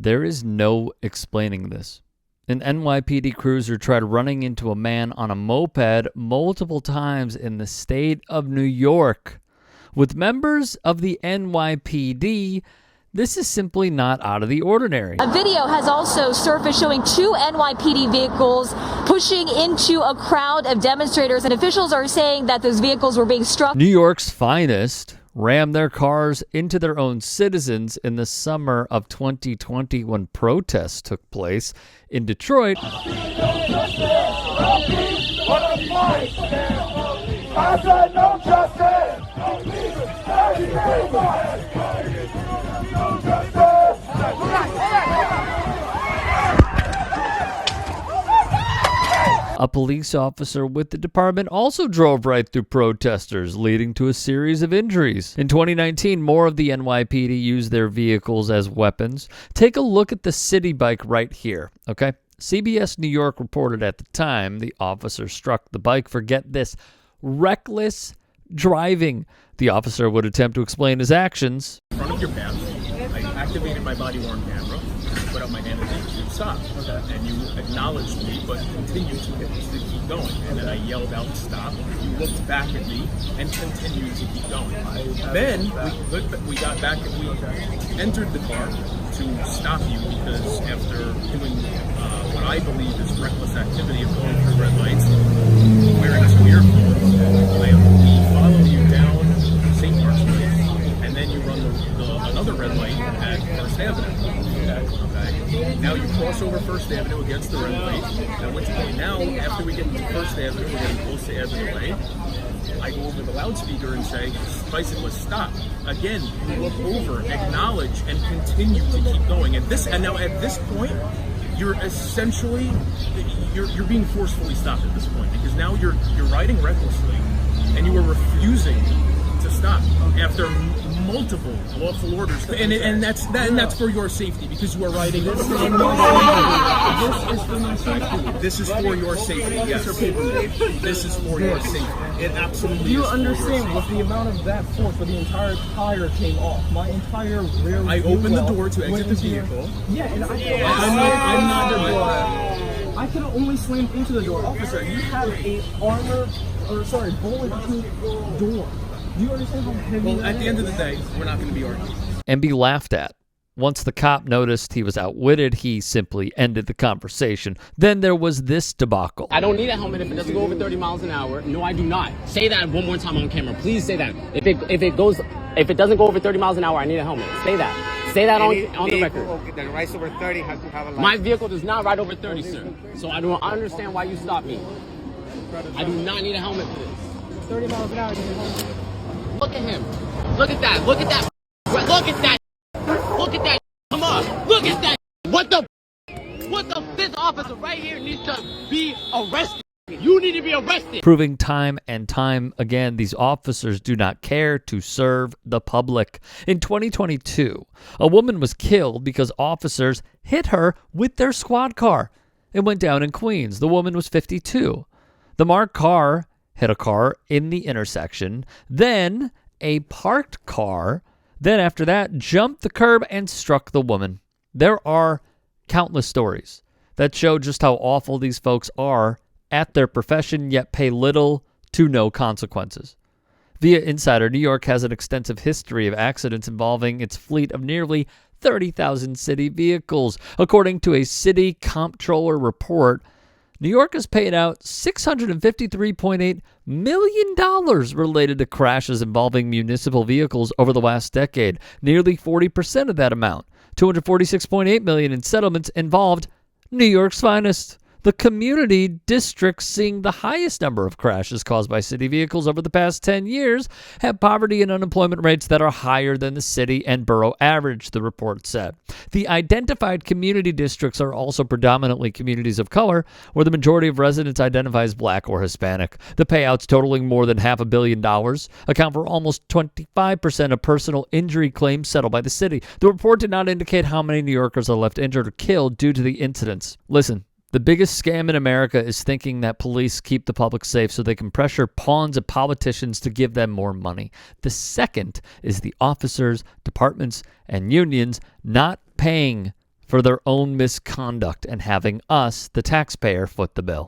There is no explaining this. An NYPD cruiser tried running into a man on a moped multiple times in the state of New York. With members of the NYPD, this is simply not out of the ordinary. A video has also surfaced showing two NYPD vehicles pushing into a crowd of demonstrators, and officials are saying that those vehicles were being struck. New York's finest rammed their cars into their own citizens in the summer of 2020 when protests took place in Detroit. A police officer with the department also drove right through protesters, leading to a series of injuries. In 2019, more of the NYPD used their vehicles as weapons. Take a look at the city bike right here, okay? CBS New York reported at the time the officer struck the bike for, get this, reckless driving. The officer would attempt to explain his actions. In front of your path, I activated my body-worn camera, put up my hand and said, stop. And you acknowledged me, but continued to keep going. And then I yelled out, stop. You looked back at me and continued to keep going. Then we got back and we entered the car to stop you because after doing what I believe is reckless activity of going through red lights, wearing two earphones, we follow you down St. Mark's Place, and then you run another red light at First Avenue. Okay. Now you cross over First Avenue against the red light. Now, after we get to First Avenue, we're getting close to Avenue A. I go over the loudspeaker and say, bicyclist, stop. Again, you look over, acknowledge, and continue to keep going. And now at this point, you're essentially you're being forcefully stopped at this point, because now you're riding recklessly and you are refusing to stop after multiple lawful orders, and that's for your safety, because you are riding. This is for my safety. This is for your safety. Yes, this is for your safety. It absolutely. Do you understand with the amount of that force, where the entire tire came off, my entire rear. I opened the door to exit the vehicle. Yeah, and I'm not the door. I could have only slammed into the door. Officer, you have a bulletproof door. Do you understand how heavy that is? At the end of the day, we're not going to be arguing. And be laughed at. Once the cop noticed he was outwitted, he simply ended the conversation. Then there was this debacle. I don't need a helmet if it doesn't go over 30 miles an hour. No, I do not. Say that one more time on camera. Please say that. If it doesn't go over 30 miles an hour, I need a helmet. Say that. Say that on the record. That rides over 30 has to have a license. My vehicle does not ride over 30, sir. So I don't understand why you stopped me. I do not need a helmet for this. 30 miles an hour, you need a helmet. Look at him. Look at that. Look at that. Look at that. Look at that. Come on. Look at that. What the? This officer right here needs to be arrested. You need to be arrested. Proving time and time again, these officers do not care to serve the public. In 2022, a woman was killed because officers hit her with their squad car. It went down in Queens. The woman was 52. The marked car hit a car in the intersection, then a parked car, then after that jumped the curb and struck the woman. There are countless stories that show just how awful these folks are at their profession, yet pay little to no consequences. Via Insider, New York has an extensive history of accidents involving its fleet of nearly 30,000 city vehicles. According to a city comptroller report, New York has paid out $653.8 million related to crashes involving municipal vehicles over the last decade. Nearly 40% of that amount, $246.8 million in settlements, involved New York's finest. The community districts seeing the highest number of crashes caused by city vehicles over the past 10 years have poverty and unemployment rates that are higher than the city and borough average, the report said. The identified community districts are also predominantly communities of color, where the majority of residents identify as Black or Hispanic. The payouts, totaling more than $500 million, account for almost 25% of personal injury claims settled by the city. The report did not indicate how many New Yorkers are left injured or killed due to the incidents. Listen. The biggest scam in America is thinking that police keep the public safe so they can pressure pawns of politicians to give them more money. The second is the officers, departments, and unions not paying for their own misconduct and having us, the taxpayer, foot the bill.